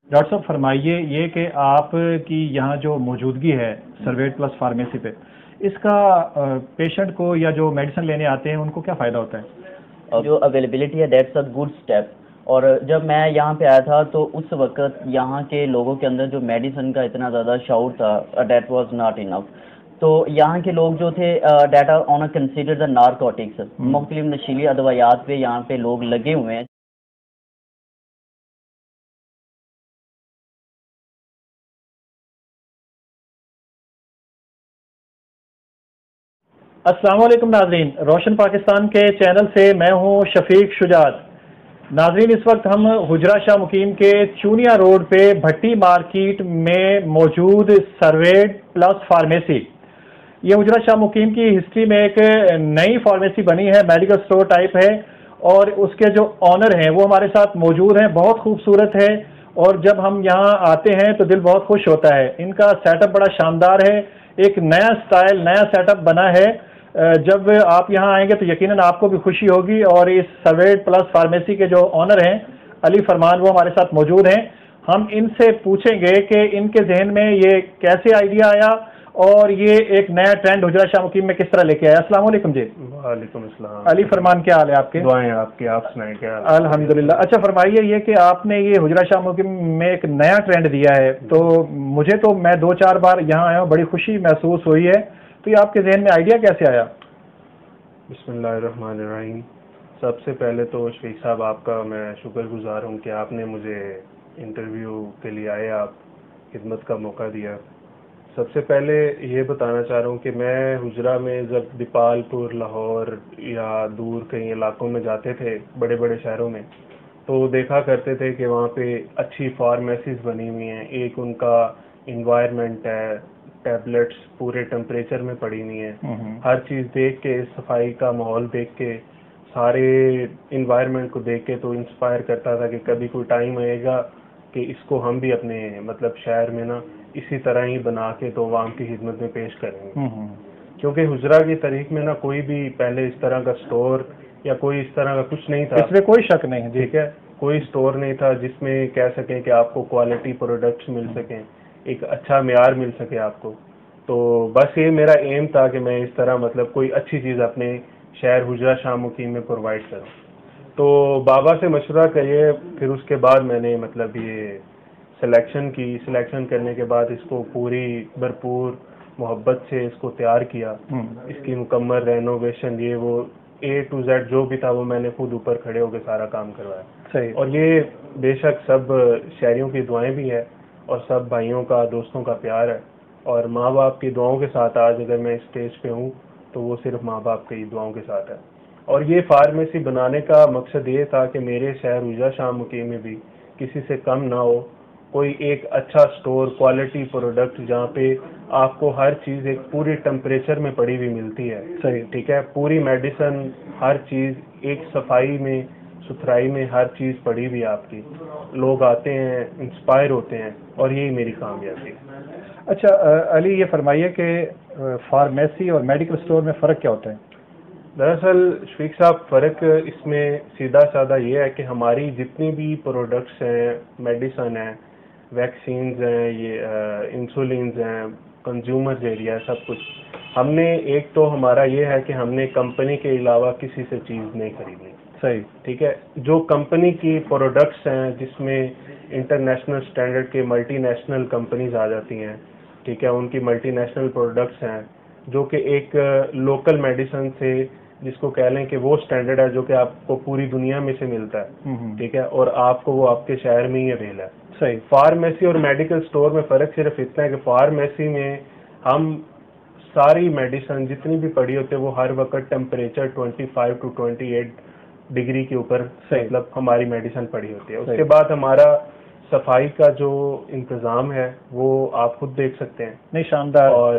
Doctor صاحب فرمائیے یہ کہ آپ کی یہاں جو موجودگی ہے سرویٹ پلس فارمیسی پہ، اس کا پیشنٹ کو یا جو میڈیسن لینے آتے ہیں ان کو کیا فائدہ ہوتا ہے؟ جو اویلیبلٹی ہے دیٹس اے گڈ اسٹیپ. اور جب میں یہاں پہ آیا تھا تو اس وقت یہاں کے لوگوں کے اندر جو میڈیسن کا اتنا زیادہ شعور تھا دیٹ واز ناٹ انف. تو یہاں کے لوگ جو تھے that are on a consider the narcotics, مختلف نشیلی ادویات پہ یہاں پہ لوگ لگے ہوئے ہیں. السلام علیکم ناظرین، روشن پاکستان کے چینل سے میں ہوں شفیق شجاعت. ناظرین اس وقت ہم حجرہ شاہ مقیم کے چونیا روڈ پہ بھٹی مارکیٹ میں موجود سرویٹ پلس فارمیسی، یہ حجرہ شاہ مقیم کی ہسٹری میں ایک نئی فارمیسی بنی ہے، میڈیکل سٹور ٹائپ ہے، اور اس کے جو آنر ہیں وہ ہمارے ساتھ موجود ہیں. بہت خوبصورت ہے اور جب ہم یہاں آتے ہیں تو دل بہت خوش ہوتا ہے. ان کا سیٹ اپ بڑا شاندار ہے، ایک نیا سٹائل نیا سیٹ اپ بنا ہے. جب آپ یہاں آئیں گے تو یقیناً آپ کو بھی خوشی ہوگی. اور اس سرویٹ پلس فارمیسی کے جو آنر ہیں علی فرمان، وہ ہمارے ساتھ موجود ہیں. ہم ان سے پوچھیں گے کہ ان کے ذہن میں یہ کیسے آئیڈیا آیا اور یہ ایک نیا ٹرینڈ حجرہ شاہ مقیم میں کس طرح لے کے آیا. السلام علیکم جی. وعلیکم السلام. علی فرمان کیا حال ہے آپ کے؟ دعائیں آپ کی، آپ سنائیں کیا؟ الحمدللہ. اچھا فرمائیے یہ کہ آپ نے یہ حجرہ شاہ مقیم میں ایک نیا ٹرینڈ دیا ہے، تو مجھے تو میں 2-4 بار یہاں آیا ہوں، بڑی خوشی محسوس ہوئی ہے. تو یہ آپ کے ذہن میں آئیڈیا کیسے آیا؟ بسم اللہ الرحمن الرحیم. سب سے پہلے تو شفیق صاحب آپ کا میں شکر گزار ہوں کہ آپ نے مجھے انٹرویو کے لیے آئے، آپ خدمت کا موقع دیا. سب سے پہلے یہ بتانا چاہ رہا ہوں کہ میں حجرہ میں جب دیپال پور، لاہور یا دور کئی علاقوں میں جاتے تھے، بڑے بڑے شہروں میں، تو دیکھا کرتے تھے کہ وہاں پہ اچھی فارمیسیز بنی ہوئی ہیں. ایک ان کا انوائرمنٹ ہے، ٹیبلٹس پورے ٹمپریچر میں پڑی ہوئی ہیں. ہر چیز دیکھ کے، صفائی کا ماحول دیکھ کے، سارے انوائرمنٹ کو دیکھ کے تو انسپائر کرتا تھا کہ کبھی کوئی ٹائم آئے گا کہ اس کو ہم بھی اپنے مطلب شہر میں نا اسی طرح ہی بنا کے تو عوام کی خدمت میں پیش کریں گے. کیونکہ حجرہ کی تاریخ میں نا کوئی بھی پہلے اس طرح کا سٹور یا کوئی اس طرح کا کچھ نہیں تھا. اس میں کوئی شک نہیں. ٹھیک ہے، کوئی سٹور نہیں تھا جس میں کہہ سکیں کہ آپ کو کوالٹی پروڈکٹس مل سکیں، ایک اچھا معیار مل سکے آپ کو. تو بس یہ میرا ایم تھا کہ میں اس طرح مطلب کوئی اچھی چیز اپنے شہر حجرہ شاہ مقیم میں پرووائڈ کروں. تو بابا سے مشورہ کریے، پھر اس کے بعد میں نے مطلب یہ سلیکشن کرنے کے بعد اس کو پوری بھرپور محبت سے اس کو تیار کیا. اس کی مکمل رینوویشن، یہ وہ A to Z جو بھی تھا وہ میں نے خود اوپر کھڑے ہو کے سارا کام کروایا. صحیح. اور یہ بے شک سب شہریوں کی دعائیں بھی ہے اور سب بھائیوں کا، دوستوں کا پیار ہے، اور ماں باپ کی دعاؤں کے ساتھ آج اگر میں اسٹیج پہ ہوں تو وہ صرف ماں باپ کی دعاؤں کے ساتھ ہے. اور یہ فارمیسی بنانے کا مقصد یہ تھا کہ میرے شہر حجرہ شاہ مقیم میں بھی کسی سے کم نہ ہو، کوئی ایک اچھا سٹور، کوالٹی پروڈکٹ جہاں پہ آپ کو ہر چیز ایک پوری ٹمپریچر میں پڑی ہوئی ملتی ہے. صحیح. ٹھیک ہے، پوری میڈیسن، ہر چیز ایک صفائی میں، ستھرائی میں ہر چیز پڑی ہوئی آپ کی. لوگ آتے ہیں، انسپائر ہوتے ہیں، اور یہی میری کامیابی ہے. اچھا علی یہ فرمائیے کہ فارمیسی اور میڈیکل سٹور میں فرق کیا ہوتا ہے؟ دراصل شفیق صاحب فرق اس میں سیدھا سادہ یہ ہے کہ ہماری جتنی بھی پروڈکٹس ہیں، میڈیسن ہیں، ویکسینز ہیں، یہ انسولینز ہیں، کنزیومرز ایریا ہے، سب کچھ ہم نے ایک تو ہمارا یہ ہے کہ ہم نے کمپنی کے علاوہ کسی سے چیز نہیں خریدنی. صحیح. ٹھیک ہے، جو کمپنی کی پروڈکٹس ہیں جس میں انٹرنیشنل سٹینڈرڈ کے ملٹی نیشنل کمپنیز آ جاتی ہیں، ٹھیک ہے، ان کی ملٹی نیشنل پروڈکٹس ہیں جو کہ ایک لوکل میڈیسن سے، جس کو کہہ لیں کہ وہ سٹینڈرڈ ہے جو کہ آپ کو پوری دنیا میں سے ملتا ہے. ٹھیک ہے، اور آپ کو وہ آپ کے شہر میں ہی اویل ہے. صحیح. فارمیسی اور میڈیکل سٹور میں فرق صرف اتنا ہے کہ فارمیسی میں ہم ساری میڈیسن جتنی بھی پڑی ہوتی ہے وہ ہر وقت ٹمپریچر 25 to 28 ڈگری کے اوپر مطلب ہماری میڈیسن پڑی ہوتی ہے. اس کے بعد ہمارا صفائی کا جو انتظام ہے وہ آپ خود دیکھ سکتے ہیں. نہیں شاندار. اور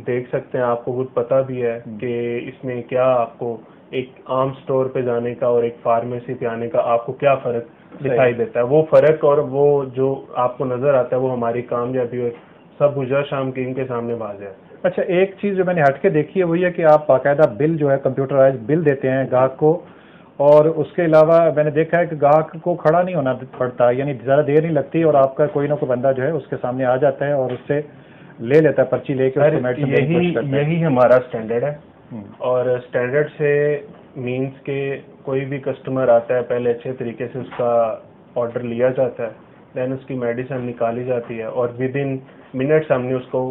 دیکھ سکتے ہیں، آپ کو خود پتہ بھی ہے کہ اس میں کیا آپ کو ایک عام سٹور پہ جانے کا اور ایک فارمیسی پہ آنے کا آپ کو کیا فرق دکھائی دیتا ہے. وہ فرق اور وہ جو آپ کو نظر آتا ہے وہ ہماری کامیابی اور سب حجرہ شاہ مقیم کے سامنے واضح ہے. اچھا ایک چیز جو میں نے ہٹ کے دیکھی ہے وہ یہ کہ آپ باقاعدہ بل جو ہے کمپیوٹرائز بل دیتے ہیں گاہک کو، اور اس کے علاوہ میں نے دیکھا ہے کہ گاہک کو کھڑا نہیں ہونا پڑتا, یعنی زیادہ دیر نہیں لگتی اور آپ کا کوئی نہ کوئی بندہ جو ہے اس کے سامنے آ جاتا ہے اور اس سے لے لیتا ہے, پرچی لے کے. یہی ہمارا اسٹینڈرڈ ہے. اور اسٹینڈرڈ سے مینس کہ کوئی بھی کسٹمر آتا ہے پہلے اچھے طریقے سے اس کا آرڈر لیا جاتا ہے, دین اس کی میڈیسن نکالی جاتی ہے اور ود ان منٹس ہم نے اس کو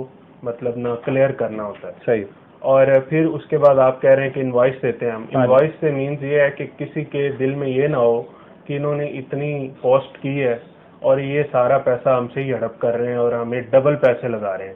مطلب نہ کلیئر کرنا ہوتا ہے. صحیح. اور پھر اس کے بعد آپ کہہ رہے ہیں کہ انوائس دیتے ہیں ہم. انوائس سے مینس یہ ہے کہ کسی کے دل میں یہ نہ ہو کہ انہوں نے اتنی کاسٹ کی ہے اور یہ سارا پیسہ ہم سے ہی ہڑپ کر رہے ہیں اور ہمیں ڈبل پیسے لگا رہے ہیں.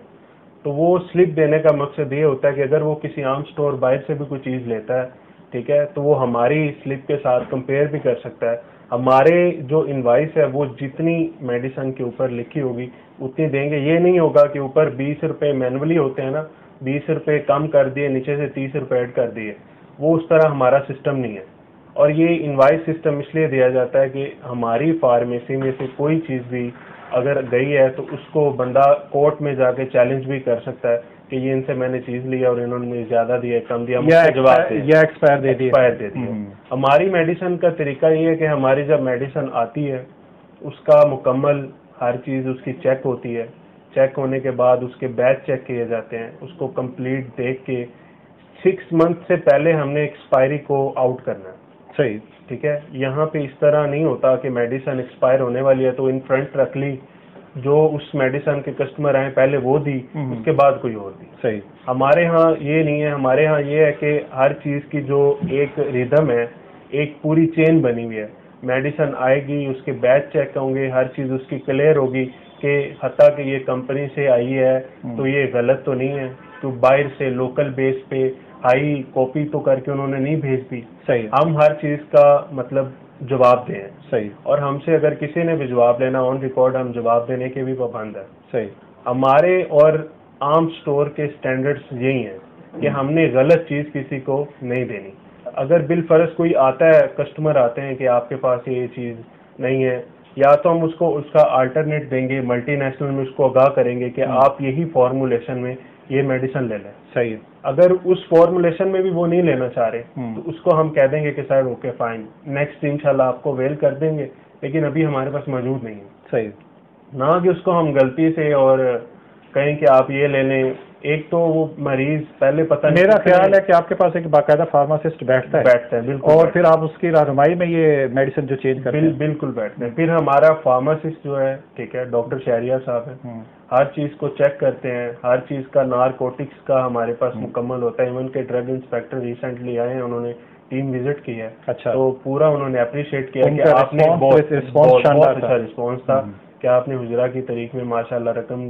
تو وہ سلپ دینے کا مقصد یہ ہوتا ہے کہ اگر وہ کسی عام سٹور باہر سے بھی کوئی چیز لیتا ہے, ٹھیک ہے, تو وہ ہماری سلپ کے ساتھ کمپیئر بھی کر سکتا ہے. ہمارے جو انوائس ہے وہ جتنی میڈیسن کے اوپر لکھی ہوگی اتنی دیں گے. یہ نہیں ہوگا کہ اوپر 20 روپے مینولی ہوتے ہیں نا, 20 روپے کم کر دیے, نیچے سے 30 روپے ایڈ کر دیے. وہ اس طرح ہمارا سسٹم نہیں ہے. اور یہ انوائس سسٹم اس لیے دیا جاتا ہے کہ ہماری فارمیسی میں سے کوئی چیز بھی اگر گئی ہے تو اس کو بندہ کورٹ میں جا کے چیلنج بھی کر سکتا ہے کہ یہ ان سے میں نے چیز لی اور انہوں نے مجھے زیادہ دیا, کم دیا, مجھے جواب دیا, ایکسپائر دے دیا. ہماری میڈیسن کا طریقہ یہ ہے کہ ہماری جب میڈیسن آتی ہے اس کا مکمل ہر چیز اس کی چیک ہوتی ہے. چیک ہونے کے بعد اس کے بیچ چیک کیے جاتے ہیں. اس کو کمپلیٹ دیکھ کے 6 منتھ سے پہلے ہم نے ایکسپائری کو آؤٹ کرنا ہے. صحیح, ٹھیک ہے. یہاں پہ اس طرح نہیں ہوتا کہ میڈیسن ایکسپائر ہونے والی ہے تو ان فرنٹ رکھ لی, جو اس میڈیسن کے کسٹمر آئے پہلے وہ دی, اس کے بعد کوئی اور دی. صحیح. ہمارے ہاں یہ نہیں ہے. ہمارے ہاں یہ ہے کہ ہر چیز کی جو ایک ریدم ہے, ایک پوری چین بنی ہوئی ہے. میڈیسن آئے گی, اس کے بیچ چیک ہوں گے, ہر چیز اس کی کلیئر ہوگی کہ حتیٰ کہ یہ کمپنی سے آئی ہے تو یہ غلط تو نہیں ہے, تو باہر سے لوکل بیس پہ ہائی کاپی تو کر کے انہوں نے نہیں بھیج دی. صحیح. ہم ہر چیز کا مطلب جواب دیں. صحیح. اور ہم سے اگر کسی نے بھی جواب لینا آن ریکارڈ, ہم جواب دینے کے بھی پابند ہیں. صحیح. ہمارے اور عام سٹور کے سٹینڈرڈز یہی ہیں کہ ہم نے غلط چیز کسی کو نہیں دینی. اگر بالفرض کوئی آتا ہے, کسٹمر آتے ہیں کہ آپ کے پاس یہ چیز نہیں ہے, یا تو ہم اس کو اس کا آلٹرنیٹ دیں گے, ملٹی نیشنل میں اس کو آگاہ کریں گے کہ آپ یہی فارمولیشن میں یہ میڈیسن لے لیں. صحیح. اگر اس فارمولیشن میں بھی وہ نہیں لینا چاہ رہے تو اس کو ہم کہہ دیں گے کہ سر اوکے فائن, نیکسٹ انشاءاللہ آپ کو ویل کر دیں گے, لیکن ابھی ہمارے پاس موجود نہیں ہے. صحیح. نہ کہ اس کو ہم غلطی سے اور کہیں کہ آپ یہ لے لیں. ایک تو وہ مریض پہلے پتہ نہیں, میرا خیال ہے کہ آپ کے پاس ایک باقاعدہ فارماسسٹ بیٹھتا ہے بالکل, اور پھر آپ اس کی رہنمائی میں یہ میڈیسن جو چینج کرتے ہیں. بالکل بیٹھتے ہیں. پھر ہمارا فارماسسٹ جو ہے, ٹھیک ہے, ڈاکٹر شہریار صاحب ہیں, ہر چیز کو چیک کرتے ہیں. ہر چیز کا نارکوٹکس کا ہمارے پاس مکمل ہوتا ہے. ایون کہ ڈرگ انسپیکٹر ریسنٹلی آئے ہیں, انہوں نے ٹیم وزٹ کی ہے. اچھا. تو پورا انہوں نے اپریشیٹ کیا کہ آپ نے بہت اچھا رسپانس تھا کہ آپ نے حجرہ کی تاریخ میں ماشاءاللہ رقم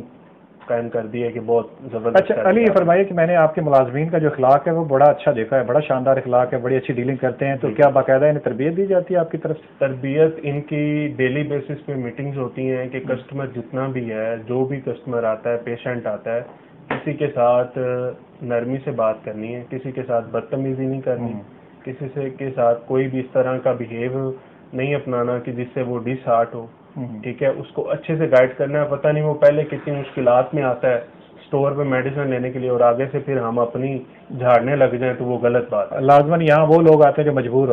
قائم کر دی ہے کہ بہت زبردست. اچھا علی, یہ فرمائیے کہ میں نے آپ کے ملازمین کا جو اخلاق ہے وہ بڑا اچھا دیکھا ہے, بڑا شاندار اخلاق ہے, بڑی اچھی ڈیلنگ کرتے ہیں. تو کیا باقاعدہ انہیں تربیت دی جاتی ہے آپ کی طرف سے؟ تربیت ان کی ڈیلی بیسس پہ میٹنگز ہوتی ہیں کہ کسٹمر جتنا بھی ہے, جو بھی کسٹمر آتا ہے, پیشنٹ آتا ہے, کسی کے ساتھ نرمی سے بات کرنی ہے, کسی کے ساتھ بدتمیزی نہیں کرنی, کسی سے کے ساتھ کوئی بھی اس طرح کا بیہیو نہیں اپنانا کہ جس سے وہ ڈس ہارٹ ہو. ٹھیک ہے, اس کو اچھے سے گائیڈ کرنا ہے. پتہ نہیں وہ پہلے کتنی مشکلات میں آتا ہے اسٹور پہ میڈیسن لینے کے لیے, اور آگے سے پھر ہم اپنی جھاڑنے لگ جائیں تو وہ غلط بات ہے. لازماً یہاں وہ لوگ آتے ہیں جو مجبور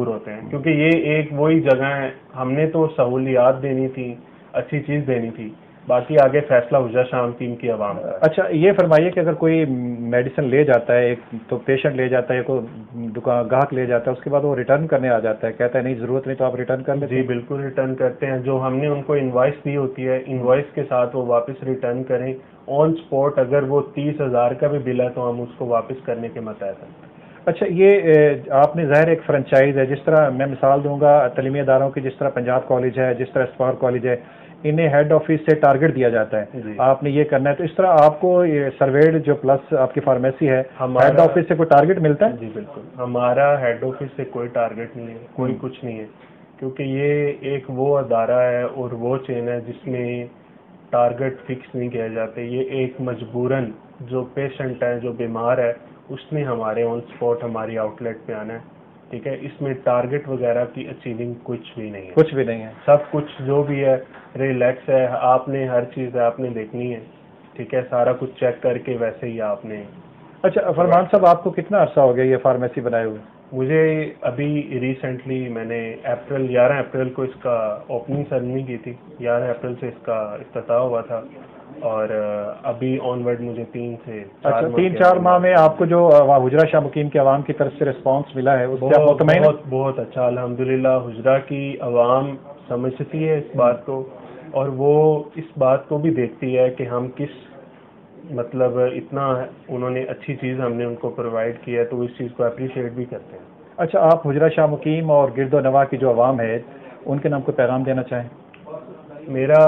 ہوتے ہیں کیونکہ یہ ایک وہی جگہ ہے. ہم نے تو سہولیات دینی تھی, اچھی چیز دینی تھی, باقی آگے فیصلہ حجرہ شام ٹیم کی عوام کا. اچھا, یہ فرمائیے کہ اگر کوئی میڈیسن لے جاتا ہے, ایک تو پیشنٹ لے جاتا ہے, کوئی دکان گاہک لے جاتا ہے, اس کے بعد وہ ریٹرن کرنے آ جاتا ہے, کہتا ہے نہیں ضرورت نہیں تو آپ ریٹرن کر لیں. جی بالکل ریٹرن کرتے ہیں. جو ہم نے ان کو انوائس دی ہوتی ہے, انوائس کے ساتھ وہ واپس ریٹرن کریں آن سپورٹ. اگر وہ 30,000 کا بھی بل ہے تو ہم اس کو واپس کرنے کے متحد ہیں. اچھا, یہ آپ نے ظاہر ایک فرنچائز ہے, جس طرح میں مثال دوں گا تعلیمی اداروں کی, جس طرح پنجاب کالج ہے, جس طرح اسپار کالج ہے, انہیں ہیڈ آفس سے ٹارگٹ دیا جاتا ہے آپ نے یہ کرنا ہے. تو اس طرح آپ کو یہ سرویڈ جو پلس آپ کی فارمیسی ہے, ہیڈ آفس سے کوئی ٹارگٹ ملتا ہے؟ جی بالکل, ہمارا ہیڈ آفس سے کوئی ٹارگٹ نہیں ہے, کوئی کچھ نہیں ہے, کیونکہ یہ ایک وہ ادارہ ہے اور وہ چین ہے جس میں ٹارگٹ فکس نہیں کیا جاتے. یہ ایک مجبوراً جو پیشنٹ ہے, جو بیمار ہے, اس نے ہمارے آن سپورٹ ہماری آؤٹ لیٹ پہ آنا ہے. ٹھیک ہے, اس میں ٹارگٹ وغیرہ کی اچیونگ کچھ بھی نہیں ہے. کچھ بھی نہیں ہے, سب کچھ جو بھی ہے ریلیکس ہے. آپ نے ہر چیز آپ نے دیکھنی ہے. ٹھیک ہے, سارا کچھ چیک کر کے ویسے ہی آپ نے. اچھا فرمان صاحب, آپ کو کتنا عرصہ ہو گیا یہ فارمیسی بنائے ہوئے؟ مجھے ابھی ریسنٹلی میں نے 11 اپریل کو اس کا اوپننگ سیرمنی کی تھی. 11 اپریل سے اس کا افتتاح ہوا تھا اور ابھی آن ورڈ مجھے 3 سے 4 ماہ میں آپ کو جو حجرہ شاہ مقیم کے عوام کی طرف سے رسپانس ملا ہے اس سے آپ مطمئن ہیں؟ بہت اچھا الحمدللہ. حجرہ کی عوام سمجھتی ہے اس بات کو اور وہ اس بات کو بھی دیکھتی ہے کہ ہم کس مطلب اتنا انہوں نے اچھی چیز ہم نے ان کو پرووائڈ کیا ہے تو وہ اس چیز کو اپریشیٹ بھی کرتے ہیں. اچھا، آپ حجرہ شاہ مقیم اور گرد و نواح کی جو عوام ہے ان کے نام کو پیغام دینا چاہیں؟ میرا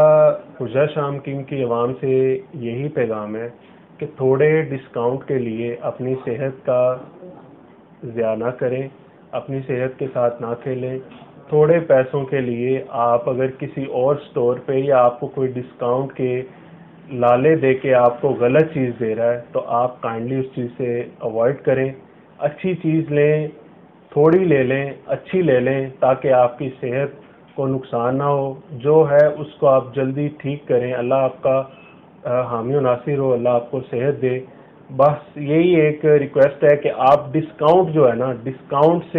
حجرہ شاہ مقیم کی عوام سے یہی پیغام ہے کہ تھوڑے ڈسکاؤنٹ کے لیے اپنی صحت کا ضیاع نہ کریں، اپنی صحت کے ساتھ نہ کھیلیں. تھوڑے پیسوں کے لیے آپ اگر کسی اور سٹور پہ یا آپ کو کوئی ڈسکاؤنٹ کے لالے دے کے آپ کو غلط چیز دے رہا ہے تو آپ کائنڈلی اس چیز سے اوائڈ کریں. اچھی چیز لیں، تھوڑی لے لیں، اچھی لے لیں تاکہ آپ کی صحت کو نقصان نہ ہو. جو ہے اس کو آپ جلدی ٹھیک کریں. اللہ آپ کا حامی و ناصر ہو، اللہ آپ کو صحت دے. بس یہی ایک ریکویسٹ ہے کہ آپ ڈسکاؤنٹ جو ہے نا ڈسکاؤنٹ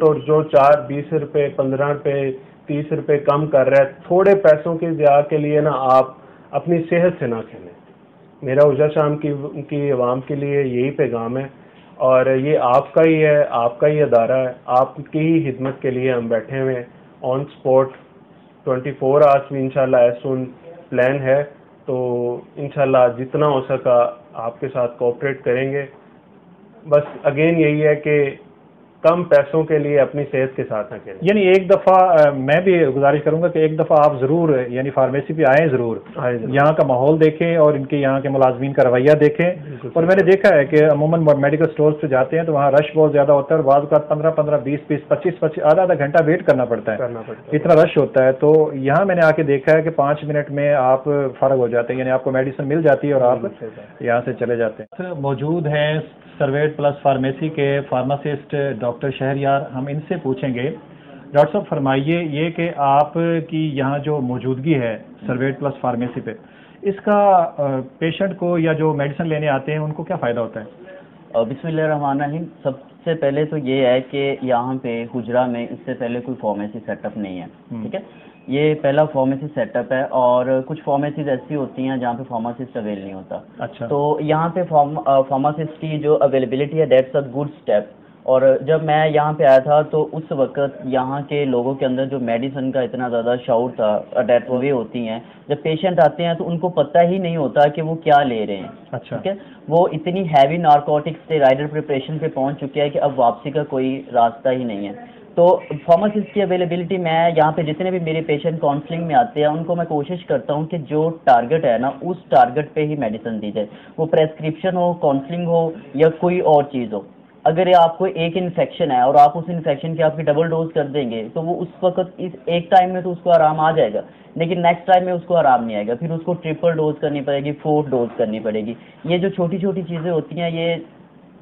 اور جو 20 روپے 15 روپے 30 روپے کم کر رہا ہے تھوڑے پیسوں کے ضیاع کے لیے نا آپ اپنی صحت سے نہ کھیلیں. میرا حجرہ شام کی عوام کے لیے یہی پیغام ہے اور یہ آپ کا ہی ہے، آپ کا ہی ادارہ ہے. آپ کی ہی خدمت کے لیے ہم بیٹھے ہوئے ہیں آن سپورٹ 24 آورس بھی انشاءاللہ ایز سون پلان ہے. تو انشاءاللہ جتنا ہو سکا آپ کے ساتھ کوآپریٹ کریں گے. بس اگین یہی ہے کہ کم پیسوں کے لیے اپنی صحت کے ساتھ نہ کھیلیں. یعنی ایک دفعہ میں بھی گزارش کروں گا کہ ایک دفعہ آپ ضرور یعنی فارمیسی پہ آئیں، ضرور یہاں کا ماحول دیکھیں اور ان کے یہاں کے ملازمین کا رویہ دیکھیں. اور میں نے دیکھا ہے کہ عموماً میڈیکل اسٹورز پہ جاتے ہیں تو وہاں رش بہت زیادہ ہوتا ہے اور بعض اوقات 15 20 25 آدھا گھنٹہ ویٹ کرنا پڑتا ہے، اتنا رش ہوتا ہے. تو یہاں میں نے آ کے دیکھا ہے کہ 5 منٹ میں آپ فارغ ہو جاتے ہیں، یعنی آپ کو میڈیسن مل جاتی ہے اور آپ یہاں سے چلے جاتے ہیں. موجود ہیں سرویٹ پلس فارمیسی کے فارماسسٹ ڈاکٹر شہریار، ہم ان سے پوچھیں گے. ڈاکٹر صاحب فرمائیے یہ کہ آپ کی یہاں جو موجودگی ہے سرویٹ پلس فارمیسی پہ، اس کا پیشنٹ کو یا جو میڈیسن لینے آتے ہیں ان کو کیا فائدہ ہوتا ہے؟ بسم اللہ الرحمن الرحیم. سب سے پہلے تو یہ ہے کہ یہاں پہ حجرہ میں اس سے پہلے کوئی فارمیسی سیٹ اپ نہیں ہے، ٹھیک ہے. یہ پہلا فارمیسی سیٹ اپ ہے اور کچھ فارمیسیز ایسی ہوتی ہیں جہاں پہ فارماسسٹ اویل نہیں ہوتا. اچھا. تو یہاں پہ فارماسسٹ کی جو اویلیبلٹی ہے دیٹس اے گڈ اسٹیپ. اور جب میں یہاں پہ آیا تھا تو اس وقت یہاں کے لوگوں کے اندر جو میڈیسن کا اتنا زیادہ شعور تھا، ڈیٹ وے ہوتی ہیں جب پیشنٹ آتے ہیں تو ان کو پتہ ہی نہیں ہوتا کہ وہ کیا لے رہے ہیں. اچھا. ٹھیک ہے. وہ اتنی ہیوی نارکوٹک اسٹیرائڈل پریپریشن پہ پہنچ چکے ہیں کہ اب واپسی کا کوئی راستہ ہی نہیں ہے. تو فارماسسٹ کی اویلیبلٹی، میں یہاں پہ جتنے بھی میرے پیشنٹ کاؤنسلنگ میں آتے ہیں ان کو میں کوشش کرتا ہوں کہ جو ٹارگٹ ہے نا اس ٹارگٹ پہ ہی میڈیسن دی جائے، وہ پریسکرپشن ہو، کاؤنسلنگ ہو یا کوئی اور چیز ہو. اگر آپ کو ایک انفیکشن ہے اور آپ اس انفیکشن کی آپ کی ڈبل ڈوز کر دیں گے تو وہ اس وقت ایک ٹائم میں تو اس کو آرام آ جائے گا، لیکن نیکسٹ ٹائم میں اس کو آرام نہیں آئے گا. پھر اس کو ٹرپل ڈوز کرنی پڑے گی، 4 ڈوز کرنی پڑے گی. یہ جو چھوٹی چھوٹی چیزیں ہوتی ہیں یہ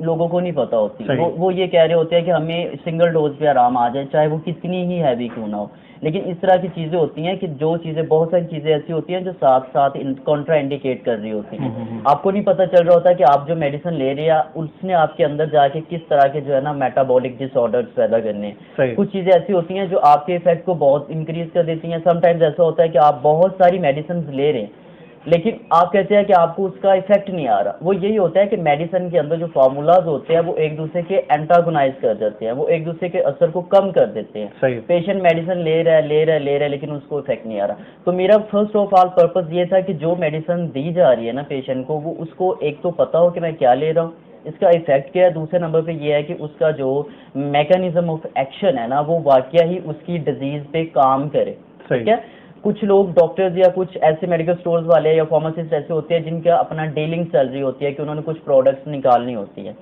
لوگوں کو نہیں پتہ ہوتی. وہ یہ کہہ رہے ہوتے ہیں کہ ہمیں سنگل ڈوز پہ آرام آ جائے چاہے وہ کتنی ہی ہیوی کیوں نہ ہو. لیکن اس طرح کی چیزیں ہوتی ہیں کہ جو چیزیں، بہت ساری چیزیں ایسی ہوتی ہیں جو ساتھ ساتھ کنٹرا انڈیکیٹ کر رہی ہوتی ہیں. آپ کو نہیں پتہ چل رہا ہوتا کہ آپ جو میڈیسن لے رہے ہیں اس نے آپ کے اندر جا کے کس طرح کے جو ہے نا میٹابولک ڈس آرڈرز پیدا کرنے ہیں. کچھ چیزیں ایسی ہوتی ہیں جو آپ کے افیکٹ کو بہت انکریز کر دیتی ہیں. سم ٹائمز ایسا ہوتا ہے کہ آپ بہت ساری میڈیسنز لے رہے ہیں لیکن آپ کہتے ہیں کہ آپ کو اس کا افیکٹ نہیں آ رہا. وہ یہی ہوتا ہے کہ میڈیسن کے اندر جو فارمولاز ہوتے ہیں وہ ایک دوسرے کے اینٹاگونائز کر دیتے ہیں، وہ ایک دوسرے کے اثر کو کم کر دیتے ہیں. پیشنٹ میڈیسن لے رہا ہے لیکن اس کو افیکٹ نہیں آ رہا. تو میرا فرسٹ آف آل پرپز یہ تھا کہ جو میڈیسن دی جا رہی ہے نا پیشنٹ کو، وہ اس کو ایک تو پتہ ہو کہ میں کیا لے رہا ہوں، اس کا افیکٹ کیا ہے. دوسرے نمبر پہ یہ ہے کہ اس کا جو میکانزم آف ایکشن ہے نا وہ واقعہ ہی اس کی ڈیزیز پہ کام کرے. ٹھیک ہے. کچھ لوگ ڈاکٹرز یا کچھ ایسے میڈیکل سٹورز والے یا فارماسسٹ ایسے ہوتے ہیں جن کا اپنا ڈیلنگ سیلری ہوتی ہے کہ انہوں نے کچھ پروڈکٹس نکالنی ہوتی ہے.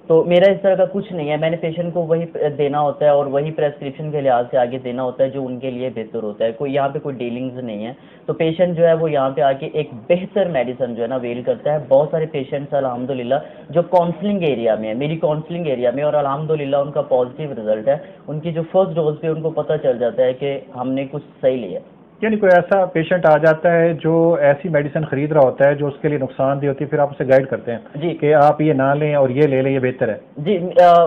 تو میرا اس طرح کا کچھ نہیں ہے. میں نے پیشنٹ کو وہی دینا ہوتا ہے اور وہی پریسکرپشن کے لحاظ سے آگے دینا ہوتا ہے جو ان کے لیے بہتر ہوتا ہے. کوئی یہاں پہ کوئی ڈیلنگز نہیں ہے. تو پیشنٹ جو ہے وہ یہاں پہ آ کے ایک بہتر میڈیسن جو ہے نا ویل کرتا ہے. بہت سارے پیشنٹس الحمدللہ جو کاؤنسلنگ ایریا میں ہے، میری کاؤنسلنگ ایریا میں، اور الحمدللہ ان کا پازیٹیو رزلٹ ہے. ان کی جو فرسٹ ڈوز پہ ان کو پتہ چل جاتا ہے کہ ہم نے کچھ صحیح لیا. یعنی کوئی ایسا پیشنٹ آ جاتا ہے جو ایسی میڈیسن خرید رہا ہوتا ہے جو اس کے لیے نقصان دہ ہوتی ہے، پھر آپ اسے گائیڈ کرتے ہیں جی کہ آپ یہ نہ لیں اور یہ لے لیں، یہ بہتر ہے؟ جی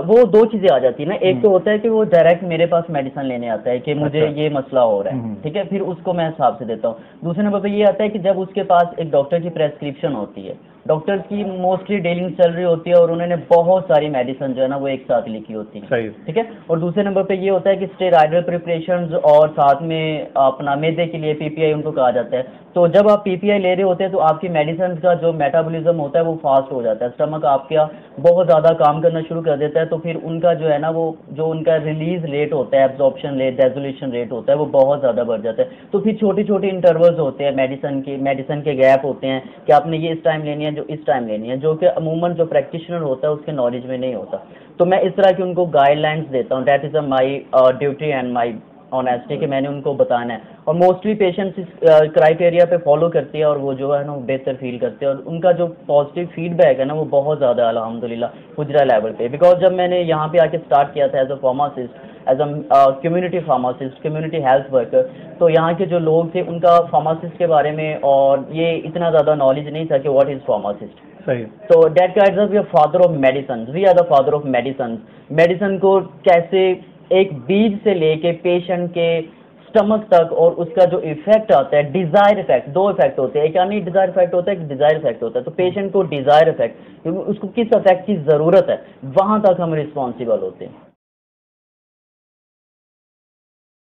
وہ دو چیزیں آ جاتی ہیں نا. ایک تو ہوتا ہے کہ وہ ڈائریکٹ میرے پاس میڈیسن لینے آتا ہے کہ مجھے یہ مسئلہ ہو رہا ہے، ٹھیک ہے، پھر اس کو میں حساب سے دیتا ہوں. دوسرے نمبر پہ یہ آتا ہے کہ جب اس کے پاس ایک ڈاکٹر کی پریسکرپشن ہوتی ہے، ڈاکٹر کی موسٹلی ڈیلنگ چل رہی ہوتی ہے اور انہوں نے بہت ساری میڈیسن جو ہے نا وہ ایک ساتھ لکھی ہوتی ہے، ٹھیک ہے. اور دوسرے نمبر پہ یہ ہوتا ہے کہ اسٹیرائڈل پریپریشنز اور ساتھ میں اپنا میدے کے لیے پی پی آئی ان کو کہا جاتا ہے. تو جب آپ پی پی آئی لے رہے ہوتے ہیں تو آپ کی میڈیسن کا جو میٹابولزم ہوتا ہے وہ فاسٹ ہو جاتا ہے، اسٹمک آپ کا بہت زیادہ کام کرنا شروع کر دیتا ہے. تو پھر ان کا جو ہے نا وہ جو ان کا ریلیز ریٹ ہوتا ہے، ایبزارپشن ریٹ، ڈیزولیشن ریٹ ہوتا ہے، وہ بہت زیادہ بڑھ جاتا ہے. تو پھر چھوٹی چھوٹی انٹرولز ہوتے ہیں، میڈیسن کے گیپ ہوتے ہیں کہ آپ نے یہ اس ٹائم لینی ہے، جو اس ٹائم لینی ہے، جو کہ عموماً جو پریکٹیشنر ہوتا ہے اس کے نالج میں نہیں ہوتا. تو میں اس طرح کی ان کو گائیڈ لائنس دیتا ہوں. That is my duty and my honesty کہ میں نے ان کو بتانا ہے. اور موسٹلی پیشنٹس اس کرائٹیریا پہ فالو کرتے ہیں اور وہ جو ہے نا وہ بہتر فیل کرتے ہیں اور ان کا جو پازیٹیو فیڈ بیک ہے نا وہ بہت زیادہ الحمدللہ حجرہ لیول پہ. بیکاز جب میں نے یہاں پہ آ کے اسٹارٹ کیا تھا as a pharmacist, as a community pharmacist, community health worker, تو یہاں کے جو لوگ تھے ان کا فارماسسٹ کے بارے میں اور یہ اتنا زیادہ نالج نہیں تھا کہ واٹ از فارماسسٹ. صحیح. تو that guides us we are father of medicine, we are the father of medicine. Medicine کو کیسے ایک بیج سے لے کے پیشنٹ کے اسٹمک تک اور اس کا جو ایفیکٹ آتا ہے، ڈیزائر افیکٹ، دو افیکٹ ہوتے ہیں، ایک یعنی ڈیزائر افیکٹ ہوتا ہے، ایک ڈیزائر افیکٹ ہوتا ہے. تو پیشنٹ کو ڈیزائر افیکٹ، اس کو کس افیکٹ کی ضرورت ہے، وہاں تک ہم رسپانسیبل ہوتے ہیں.